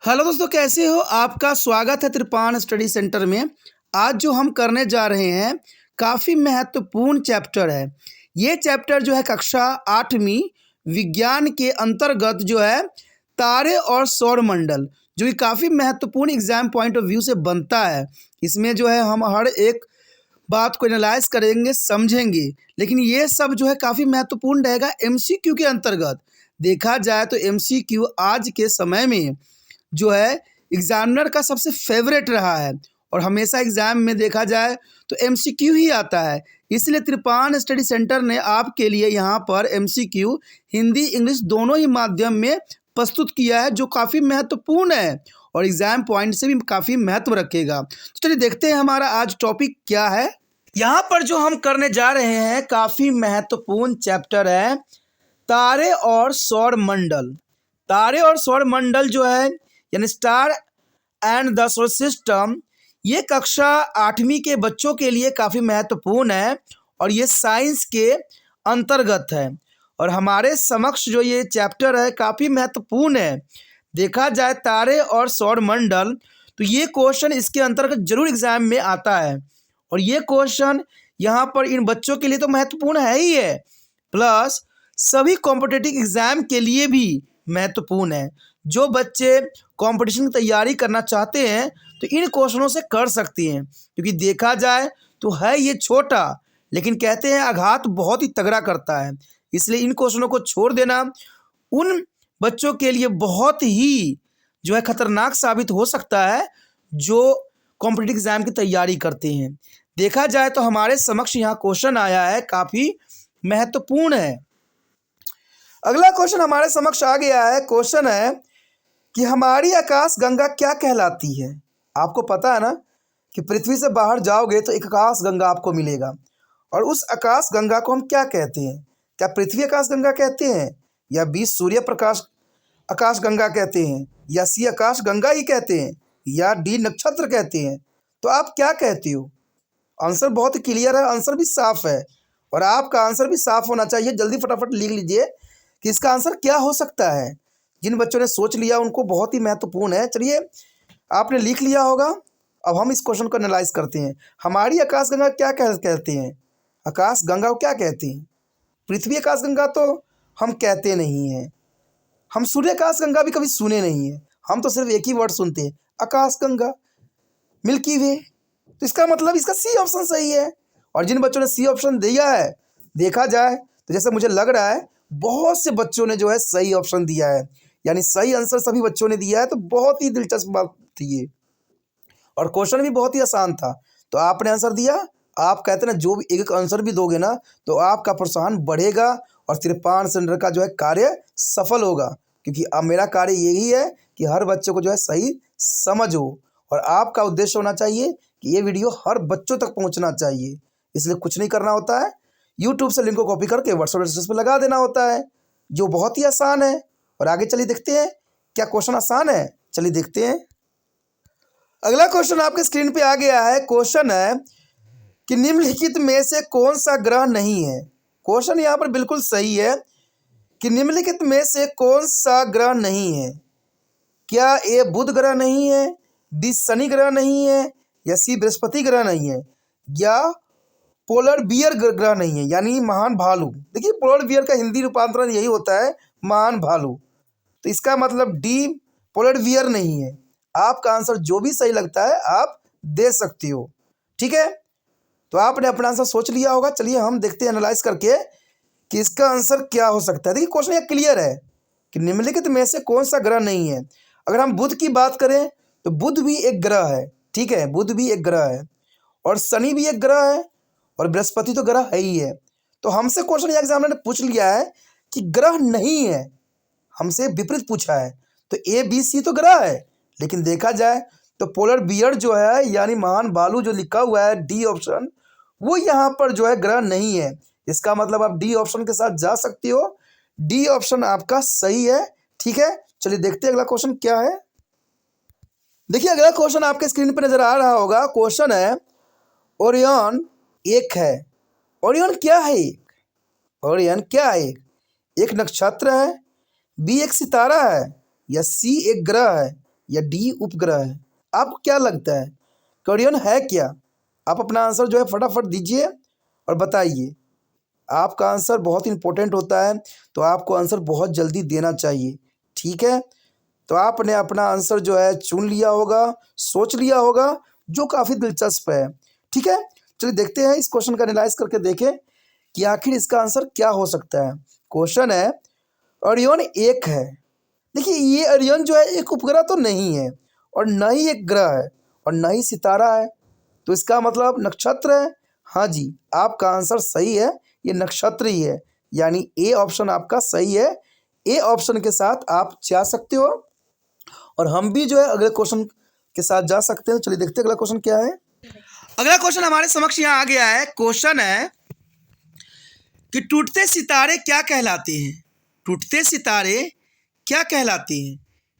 Hello दोस्तों, कैसे हो? आपका स्वागत है त्रिपाण स्टडी सेंटर में। आज जो हम करने जा रहे हैं काफ़ी महत्वपूर्ण चैप्टर है। ये चैप्टर जो है कक्षा 8वीं विज्ञान के अंतर्गत जो है तारे और सौरमंडल, जो कि काफ़ी महत्वपूर्ण एग्जाम पॉइंट ऑफ व्यू से बनता है। इसमें जो है हम हर एक बात को एनालाइज करेंगे, समझेंगे, लेकिन ये सब जो है काफ़ी महत्वपूर्ण रहेगा एमसीक्यू के अंतर्गत। देखा जाए तो एमसीक्यू आज के समय में जो है एग्जामिनर का सबसे फेवरेट रहा है और हमेशा एग्जाम में देखा जाए तो एमसीक्यू ही आता है। इसलिए त्रिपाण स्टडी सेंटर ने आपके लिए यहाँ पर एमसीक्यू हिंदी इंग्लिश दोनों ही माध्यम में प्रस्तुत किया है, जो काफ़ी महत्वपूर्ण है और एग्जाम पॉइंट से भी काफ़ी महत्व रखेगा। तो चलिए देखते हैं हमारा आज टॉपिक क्या है। यहाँ पर जो हम करने जा रहे हैं काफ़ी महत्वपूर्ण चैप्टर है तारे और सौरमंडल। तारे और सौरमंडल जो है यानी star and the solar system, ये कक्षा 8वीं के बच्चों के लिए काफ़ी महत्वपूर्ण है और ये साइंस के अंतर्गत है। और हमारे समक्ष जो ये चैप्टर है काफ़ी महत्वपूर्ण है। देखा जाए तारे और सौरमंडल तो ये क्वेश्चन इसके अंतर्गत जरूर एग्जाम में आता है और ये क्वेश्चन यहाँ पर इन बच्चों के लिए तो महत्वपूर्ण है ही है, प्लस सभी कॉम्पिटिटिव एग्जाम के लिए भी महत्वपूर्ण है। जो बच्चे कंपटीशन की तैयारी करना चाहते हैं तो इन क्वेश्चनों से कर सकती हैं, क्योंकि देखा जाए तो है ये छोटा लेकिन कहते हैं आघात बहुत ही तगड़ा करता है। इसलिए इन क्वेश्चनों को छोड़ देना उन बच्चों के लिए बहुत ही जो है खतरनाक साबित हो सकता है जो कॉम्पिटिटिव एग्जाम की तैयारी करते हैं। देखा जाए तो हमारे समक्ष यहाँ क्वेश्चन आया है, काफ़ी महत्वपूर्ण है। अगला क्वेश्चन हमारे समक्ष आ गया है। क्वेश्चन है कि हमारी आकाश गंगा क्या कहलाती है। आपको पता है ना कि पृथ्वी से बाहर जाओगे तो एक आकाश गंगा आपको मिलेगा, और उस आकाश गंगा को हम क्या कहते हैं? क्या पृथ्वी आकाश गंगा कहते हैं, या बी सूर्य प्रकाश आकाश गंगा कहते हैं, या सी आकाश गंगा ही कहते हैं, या डी नक्षत्र कहते हैं? तो आप क्या कहते हो? आंसर बहुत ही क्लियर है, आंसर भी साफ है और आपका आंसर भी साफ होना चाहिए। जल्दी फटाफट लिख लीजिए कि इसका आंसर क्या हो सकता है। जिन बच्चों ने सोच लिया उनको बहुत ही महत्वपूर्ण है। चलिए आपने लिख लिया होगा, अब हम इस क्वेश्चन को एनालाइज करते हैं। हमारी आकाशगंगा क्या कहते हैं? आकाश गंगा को क्या कहते हैं? पृथ्वी आकाशगंगा तो हम कहते नहीं हैं, हम सूर्य आकाशगंगा भी कभी सुने नहीं हैं, हम तो सिर्फ एक ही वर्ड सुनते हैं, आकाशगंगा, मिल्की वे। तो इसका मतलब इसका सी ऑप्शन सही है। और जिन बच्चों ने सी ऑप्शन दिया है, देखा जाए तो जैसे मुझे लग रहा है बहुत से बच्चों ने जो है सही ऑप्शन दिया है, यानी सही आंसर सभी बच्चों ने दिया है। तो बहुत ही दिलचस्प बात थी ये, और क्वेश्चन भी बहुत ही आसान था। तो आपने आंसर दिया। आप कहते ना जो भी एक एक आंसर भी दोगे ना तो आपका प्रोत्साहन बढ़ेगा और त्रिपाण सेंटर का जो है कार्य सफल होगा, क्योंकि अब मेरा कार्य यही है कि हर बच्चे को जो है सही समझ हो, और आपका उद्देश्य होना चाहिए कि ये वीडियो हर बच्चों तक पहुँचना चाहिए। इसलिए कुछ नहीं करना होता है, यूट्यूब से लिंक को कॉपी करके व्हाट्सएप स्टेटस पर लगा देना होता है, जो बहुत ही आसान है। और आगे चलिए देखते हैं क्या क्वेश्चन आसान है। चलिए देखते हैं। अगला क्वेश्चन आपके स्क्रीन पे आ गया है। क्वेश्चन है कि निम्नलिखित में से कौन सा ग्रह नहीं है। क्वेश्चन यहाँ पर बिल्कुल सही है कि निम्नलिखित में से कौन सा ग्रह नहीं है। क्या ए बुध ग्रह नहीं है, डी शनि ग्रह नहीं है, या सी बृहस्पति ग्रह नहीं है, या पोलर बियर ग्रह नहीं है, यानी महान भालू। देखिए पोलर बियर का हिंदी रूपांतरण यही होता है, महान भालू। तो इसका मतलब डी पोलर बियर नहीं है। आपका आंसर जो भी सही लगता है आप दे सकते हो, ठीक है। तो आपने अपना आंसर सोच लिया होगा। चलिए हम देखते हैं एनालाइज करके कि इसका आंसर क्या हो सकता है। देखिए क्वेश्चन यह क्लियर है कि निम्नलिखित में से कौन सा ग्रह नहीं है। अगर हम बुध की बात करें तो बुध भी एक ग्रह है, ठीक है, बुध भी एक ग्रह है, और शनि भी एक ग्रह है, और बृहस्पति तो ग्रह है ही है। तो हमसे क्वेश्चन एग्जामिनर ने पूछ लिया है कि ग्रह नहीं है, हमसे विपरीत पूछा है। तो ए बी सी तो ग्रह है, लेकिन देखा जाए तो पोलर बियर जो है यानी महान भालू जो लिखा हुआ है डी ऑप्शन, वो यहाँ पर जो है ग्रह नहीं है। इसका मतलब आप डी ऑप्शन के साथ जा सकती हो। डी ऑप्शन आपका सही है, ठीक है। चलिए देखते हैं अगला क्वेश्चन क्या है। देखिए अगला क्वेश्चन आपके स्क्रीन पर नजर आ रहा होगा। क्वेश्चन है ओरियन एक है। ओरियन क्या है? ओरियन क्या है? एक नक्षत्र है, बी एक सितारा है, या सी एक ग्रह है, या डी उपग्रह है? आपको क्या लगता है कुरियन है क्या? आप अपना आंसर जो है फटाफट दीजिए और बताइए। आपका आंसर बहुत इंपॉर्टेंट होता है, तो आपको आंसर बहुत जल्दी देना चाहिए। ठीक है, तो आपने अपना आंसर जो है चुन लिया होगा, सोच लिया होगा, जो काफ़ी दिलचस्प है। ठीक है, चलिए देखते हैं इस क्वेश्चन का एनालाइज करके देखें कि आखिर इसका आंसर क्या हो सकता है। क्वेश्चन है, ओरियन एक है। देखिए, ये ओरियन जो है एक उपग्रह तो नहीं है, और न ही एक ग्रह है, और न ही सितारा है, तो इसका मतलब नक्षत्र है। हाँ जी, आपका आंसर सही है, ये नक्षत्र ही है, यानी ए ऑप्शन आपका सही है। ए ऑप्शन के साथ आप जा सकते हो, और हम भी जो है अगले क्वेश्चन के साथ जा सकते हैं। चलिए देखते हैं अगला क्वेश्चन क्या है। अगला क्वेश्चन हमारे समक्ष यहाँ आ गया है। क्वेश्चन है कि टूटते सितारे क्या कहलाते हैं? टूटते सितारे क्या कहलाते हैं?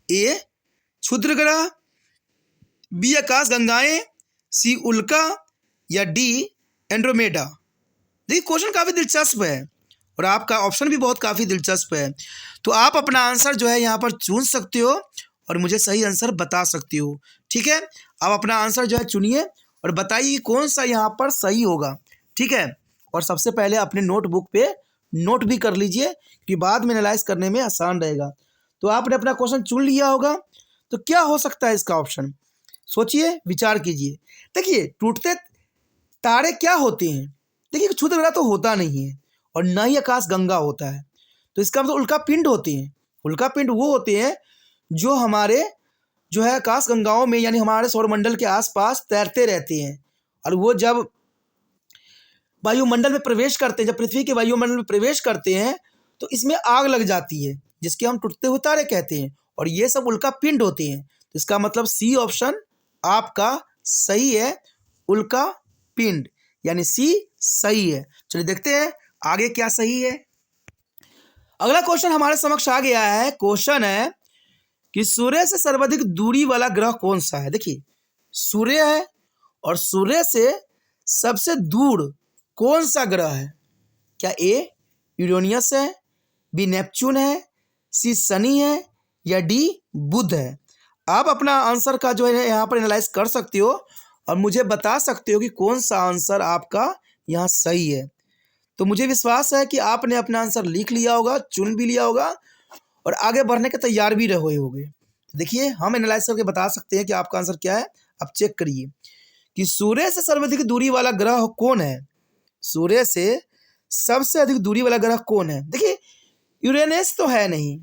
ए क्षुद्र ग्रह, बी आकाश गंगाएं, सी उल्का, या डी एंड्रोमेडा। देखिए, क्वेश्चन काफ़ी दिलचस्प है और आपका ऑप्शन भी बहुत काफ़ी दिलचस्प है, तो आप अपना आंसर जो है यहाँ पर चुन सकते हो और मुझे सही आंसर बता सकते हो। ठीक है, आप अपना आंसर जो है चुनिए और बताइए कि कौन सा यहाँ पर सही होगा। ठीक है, और सबसे पहले अपने नोटबुक पे नोट भी कर लीजिए कि बाद में एनालाइज करने में आसान रहेगा। तो आपने अपना क्वेश्चन चुन लिया होगा, तो क्या हो सकता है इसका ऑप्शन? सोचिए, विचार कीजिए। देखिए, टूटते तारे क्या होते हैं? देखिए, क्षुद्र ग्रह तो होता नहीं है और न ही आकाश गंगा होता है, तो इसका मतलब उल्का पिंड होते हैं। उल्का पिंड वो होते हैं जो हमारे जो है आकाश गंगाओं में, यानी हमारे सौरमंडल के आसपास तैरते रहते हैं, और वो जब वायुमंडल में प्रवेश करते हैं, जब पृथ्वी के वायुमंडल में प्रवेश करते हैं, तो इसमें आग लग जाती है, जिसके हम टूटते हुए तारे कहते हैं, और ये सब उल्का पिंड होते हैं। तो इसका मतलब सी ऑप्शन आपका सही है, उल्का पिंड, यानी सी सही है। चलिए देखते हैं आगे क्या सही है। अगला क्वेश्चन हमारे समक्ष आ गया है। क्वेश्चन है कि सूर्य से सर्वाधिक दूरी वाला ग्रह कौन सा है? देखिए, सूर्य है और सूर्य से सबसे दूर कौन सा ग्रह है? क्या ए यूरेनियस है, बी नेपच्यून है, सी शनि है, या डी बुध है? आप अपना आंसर का जो है यहाँ पर एनालाइज कर सकते हो और मुझे बता सकते हो कि कौन सा आंसर आपका यहाँ सही है। तो मुझे विश्वास है कि आपने अपना आंसर लिख लिया होगा, चुन भी लिया होगा और आगे बढ़ने के तैयार भी रहे होंगे। देखिए, हम एनालाइज करके बता सकते हैं कि आपका आंसर क्या है। अब चेक करिए कि सूर्य से सर्वाधिक दूरी वाला ग्रह कौन है? सूर्य से सबसे अधिक दूरी वाला ग्रह कौन है? देखिए, यूरेनस तो है नहीं,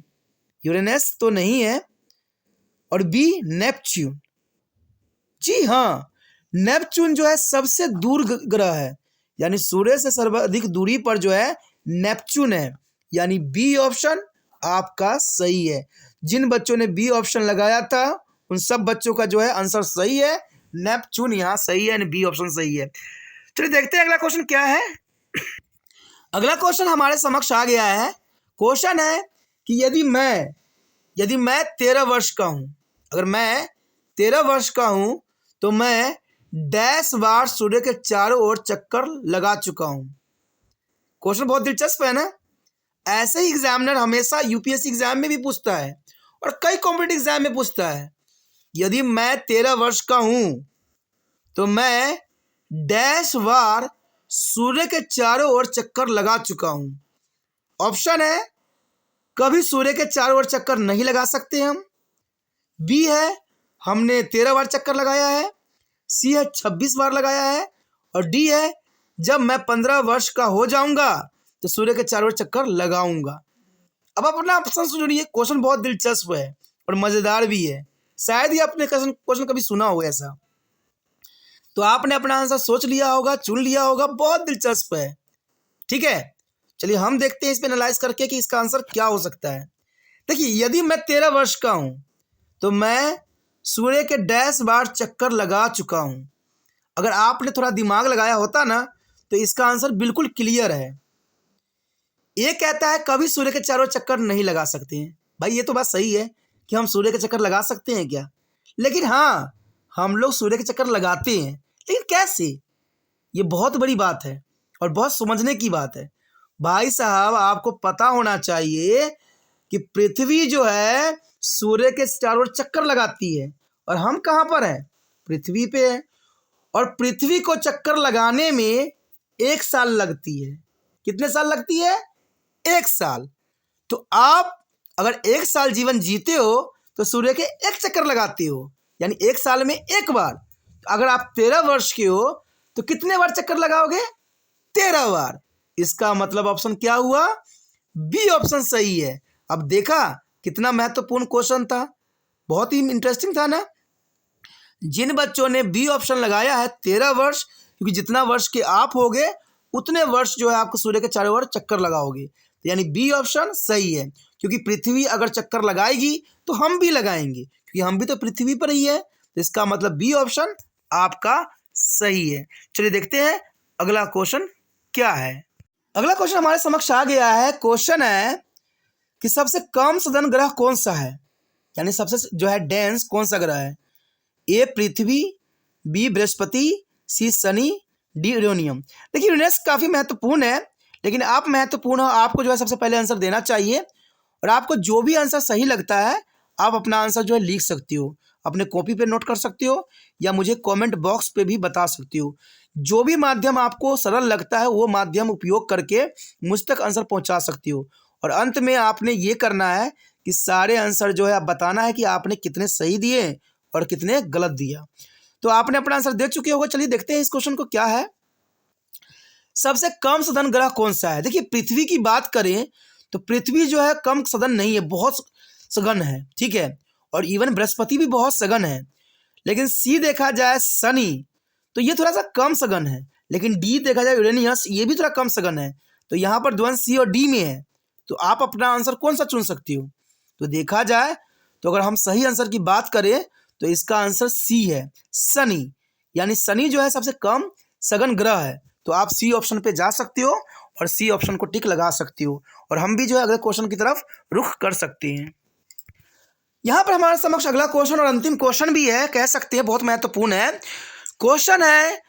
यूरेनस तो नहीं है, और बी नेपच्यून। जी हाँ, नेपच्यून जो है सबसे दूर ग्रह है, यानी सूर्य से सर्वाधिक दूरी पर जो है नेपच्यून है, यानी बी ऑप्शन आपका सही है। जिन बच्चों ने बी ऑप्शन लगाया था उन सब बच्चों का जो है आंसर सही है, नेपच्यून यहाँ सही है, यानी बी ऑप्शन सही है। चलिए देखते हैं अगला क्वेश्चन क्या है। अगला क्वेश्चन हमारे समक्ष आ गया है। क्वेश्चन है कि यदि मैं 13 वर्ष का हूं, अगर मैं 13 वर्ष का हूं तो मैं डैश बार सूर्य के चारों ओर चक्कर लगा चुका हूं। क्वेश्चन बहुत दिलचस्प है ना? ऐसे ही एग्जामिनर हमेशा यूपीएससी एग्जाम में भी पूछता है और कई कॉम्पिटिटिव एग्जाम में पूछता है। यदि मैं 13 वर्ष का हूं तो मैं डैश बार सूर्य के चारों ओर चक्कर लगा चुका हूं। ऑप्शन है, कभी सूर्य के चारों ओर चक्कर नहीं लगा सकते हम, बी है हमने 13 बार चक्कर लगाया है, सी है 26 बार लगाया है, और डी है जब मैं 15 वर्ष का हो जाऊंगा तो सूर्य के चारों ओर चक्कर लगाऊंगा। अब अपना ऑप्शन सुनिए। क्वेश्चन बहुत दिलचस्प है और मजेदार भी है, शायद ही आपने क्वेश्चन कभी सुना हो ऐसा। तो आपने अपना आंसर सोच लिया होगा, चुन लिया होगा, बहुत दिलचस्प है। ठीक है, चलिए हम देखते हैं इस पे एनालाइज करके कि इसका आंसर क्या हो सकता है। देखिए, यदि मैं 13 वर्ष का हूं तो मैं सूर्य के डैश बार चक्कर लगा चुका हूं। अगर आपने थोड़ा दिमाग लगाया होता ना तो इसका आंसर बिल्कुल क्लियर है। ये कहता है कभी सूर्य के चारों चक्कर नहीं लगा सकते हैं। भाई, ये तो बात सही है कि हम सूर्य के चक्कर लगा सकते हैं क्या, लेकिन हाँ, हम लोग सूर्य के चक्कर लगाते हैं, लेकिन कैसे? ये बहुत बड़ी बात है और बहुत समझने की बात है। भाई साहब, आपको पता होना चाहिए कि पृथ्वी जो है सूर्य के चारों ओर चक्कर लगाती है और हम कहाँ पर हैं? पृथ्वी पे है। और पृथ्वी को चक्कर लगाने में 1 साल लगती है। कितने साल लगती है? 1 साल। तो आप अगर 1 साल जीवन जीते हो तो सूर्य के 1 चक्कर लगाते हो, यानी 1 साल में 1 बार। तो अगर आप 13 वर्ष के हो तो कितने बार चक्कर लगाओगे? 13 बार। इसका मतलब ऑप्शन क्या हुआ? बी ऑप्शन सही है। अब देखा कितना महत्वपूर्ण क्वेश्चन था, बहुत ही इंटरेस्टिंग था ना। जिन बच्चों ने बी ऑप्शन लगाया है 13 वर्ष, क्योंकि जितना वर्ष के आप होगे उतने वर्ष जो है आपको सूर्य के चारों ओर चक्कर लगाओगे, तो यानी बी ऑप्शन सही है। क्योंकि पृथ्वी अगर चक्कर लगाएगी तो हम भी लगाएंगे, क्योंकि हम भी तो पृथ्वी पर ही है। तो इसका मतलब बी ऑप्शन आपका सही है। चलिए देखते हैं अगला क्वेश्चन क्या है। अगला क्वेश्चन हमारे समक्ष आ गया है। क्वेश्चन है कि सबसे कम सघन ग्रह कौन सा है, यानी सबसे जो है डेंस कौन सा ग्रह है? ए पृथ्वी, बी बृहस्पति, सी शनि, डी यूरेनियम। देखिए यूरेनस काफ़ी महत्वपूर्ण है, लेकिन आप महत्वपूर्ण हो, आपको जो है सबसे पहले आंसर देना चाहिए। और आपको जो भी आंसर सही लगता है आप अपना आंसर जो है लिख सकती हो, अपने कॉपी पे नोट कर सकती हो, या मुझे कमेंट बॉक्स पे भी बता सकती हो। जो भी माध्यम आपको सरल लगता है वो माध्यम उपयोग करके मुझ तक आंसर पहुंचा सकती हो। और अंत में आपने ये करना है कि सारे आंसर जो है आप बताना है कि आपने कितने सही दिए और कितने गलत दिया। तो आपने अपना आंसर दे चुके होगा। चलिए देखते हैं इस क्वेश्चन को क्या है। सबसे कम सघन ग्रह कौन सा है? देखिए पृथ्वी की बात करें तो पृथ्वी जो है कम सघन नहीं है, बहुत सघन है, ठीक है। और इवन बृहस्पति भी बहुत सघन है। लेकिन सी देखा जाए शनि, तो ये थोड़ा सा कम सघन है। लेकिन डी देखा जाए यूरेनियस, ये भी थोड़ा कम सघन है। तो यहाँ पर द्वंद्व सी और डी में है। तो आप अपना आंसर कौन सा चुन सकती हो? तो देखा जाए तो अगर हम सही आंसर की बात करें तो इसका आंसर सी है, शनि। यानी शनि जो है सबसे कम सघन ग्रह है। तो आप सी ऑप्शन पे जा सकती हो और सी ऑप्शन को टिक लगा सकती हो। और हम भी जो है अगले क्वेश्चन की तरफ रुख कर सकते हैं। यहाँ पर हमारे समक्ष अगला क्वेश्चन और अंतिम क्वेश्चन भी है, कह सकते हैं बहुत महत्वपूर्ण है। क्वेश्चन है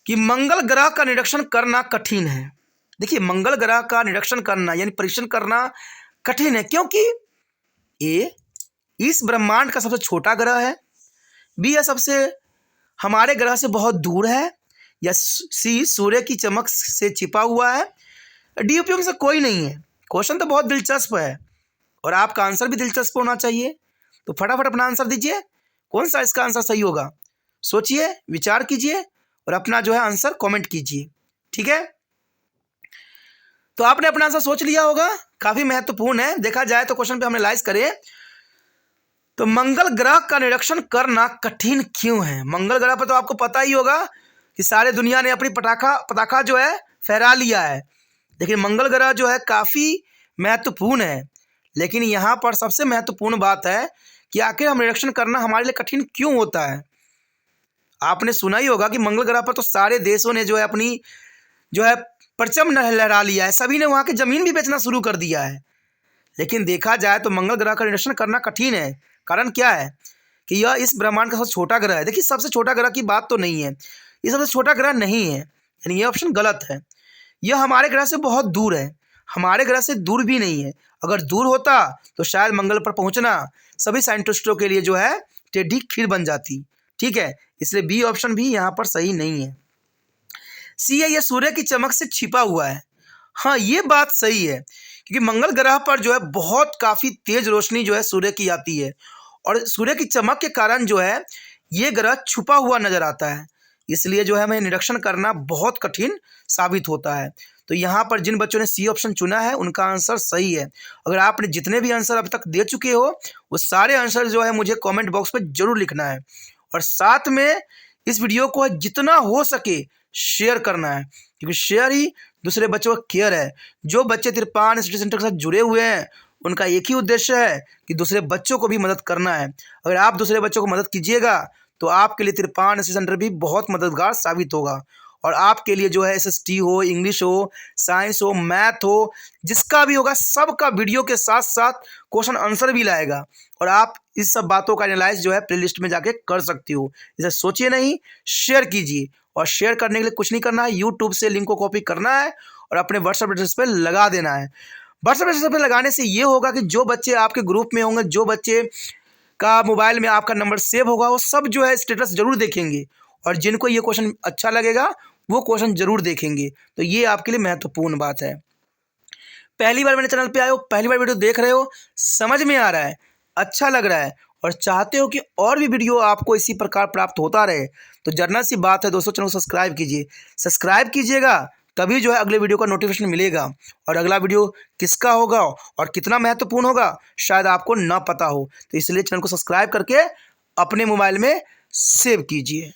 कि मंगल ग्रह का निरीक्षण करना कठिन है। देखिए मंगल ग्रह का निरीक्षण करना यानी परीक्षण करना कठिन है, क्योंकि ए इस ब्रह्मांड का सबसे छोटा ग्रह है, बी यह सबसे हमारे ग्रह से बहुत दूर है, या सी सूर्य की चमक से छिपा हुआ है, डी उपयोग से कोई नहीं है। क्वेश्चन तो बहुत दिलचस्प है और आपका आंसर भी दिलचस्प होना चाहिए। तो फटाफट अपना आंसर दीजिए, कौन सा इसका आंसर सही होगा? सोचिए, विचार कीजिए और अपना जो है आंसर कमेंट कीजिए, ठीक है। तो आपने अपना आंसर सोच लिया होगा, काफ़ी महत्वपूर्ण है। देखा जाए तो क्वेश्चन पे हम एनालाइज करें तो मंगल ग्रह का निरीक्षण करना कठिन क्यों है? मंगल ग्रह पर तो आपको पता ही होगा कि सारे दुनिया ने अपनी पटाखा जो है फहरा लिया है। लेकिन मंगल ग्रह जो है काफ़ी महत्वपूर्ण है। लेकिन यहाँ पर सबसे महत्वपूर्ण बात है कि आखिर हम निरीक्षण करना हमारे लिए कठिन क्यों होता है। आपने सुना ही होगा कि मंगल ग्रह पर तो सारे देशों ने जो है अपनी जो है परचम लहरा लिया है, सभी ने वहाँ की ज़मीन भी बेचना शुरू कर दिया है। लेकिन देखा जाए तो मंगल ग्रह का निरीक्षण करना कठिन है। कारण क्या है कि यह इस ब्रह्मांड का सबसे छोटा ग्रह है। देखिए सबसे छोटा ग्रह की बात तो नहीं है, ये सबसे छोटा ग्रह नहीं है, यानी ये ऑप्शन गलत है। यह हमारे ग्रह से बहुत दूर है, हमारे ग्रह से दूर भी नहीं है। अगर दूर होता तो शायद मंगल पर पहुंचना सभी साइंटिस्टों के लिए जो है टेढ़ी खीर बन जाती, ठीक है। इसलिए बी ऑप्शन भी यहाँ पर सही नहीं है। सी है, यह सूर्य की चमक से छिपा हुआ है। हाँ ये बात सही है, क्योंकि मंगल ग्रह पर जो है बहुत काफ़ी तेज रोशनी जो है सूर्य की आती है और सूर्य की चमक के कारण जो है ये ग्रह छुपा हुआ नजर आता है। इसलिए जो है हमें निरीक्षण करना बहुत कठिन साबित होता है। तो यहाँ पर जिन बच्चों ने सी ऑप्शन चुना है उनका आंसर सही है। अगर आपने जितने भी आंसर अब तक दे चुके हो वो सारे आंसर जो है मुझे कमेंट बॉक्स पर जरूर लिखना है। और साथ में इस वीडियो को जितना हो सके शेयर करना है, क्योंकि शेयर ही दूसरे बच्चों का केयर है। जो बच्चे तिरपान स्टडी सेंटर के साथ जुड़े हुए हैं उनका एक ही उद्देश्य है कि दूसरे बच्चों को भी मदद करना है। अगर आप दूसरे बच्चों को मदद कीजिएगा तो आपके लिए तिरपान स्टडी सेंटर भी बहुत मददगार साबित होगा। और आपके लिए जो है SST हो, इंग्लिश हो, साइंस हो, मैथ हो, जिसका भी होगा सबका वीडियो के साथ साथ क्वेश्चन आंसर भी लाएगा। और आप इस सब बातों का एनालाइज जो है प्लेलिस्ट में जाके कर सकती हो। इसे सोचिए नहीं, शेयर कीजिए। और शेयर करने के लिए कुछ नहीं करना है, यूट्यूब से लिंक को कॉपी करना है और अपने व्हाट्सएप एड्रेस पर लगा देना है। व्हाट्सएप स्टेटस पे लगाने से ये होगा कि जो बच्चे आपके ग्रुप में होंगे, जो बच्चे का मोबाइल में आपका नंबर सेव होगा, वो सब जो है स्टेटस जरूर देखेंगे और जिनको ये क्वेश्चन अच्छा लगेगा वो क्वेश्चन जरूर देखेंगे। तो ये आपके लिए महत्वपूर्ण बात है। पहली बार मेरे चैनल पे आए हो, पहली बार वीडियो देख रहे हो, समझ में आ रहा है, अच्छा लग रहा है और चाहते हो कि और भी वीडियो आपको इसी प्रकार प्राप्त होता रहे, तो जर्नल सी बात है दोस्तों, चैनल को सब्सक्राइब कीजिए। सब्सक्राइब कीजिएगा तभी जो है अगले वीडियो का नोटिफिकेशन मिलेगा। और अगला वीडियो किसका होगा और कितना महत्वपूर्ण होगा शायद आपको ना पता हो, तो इसलिए चैनल को सब्सक्राइब करके अपने मोबाइल में सेव कीजिए।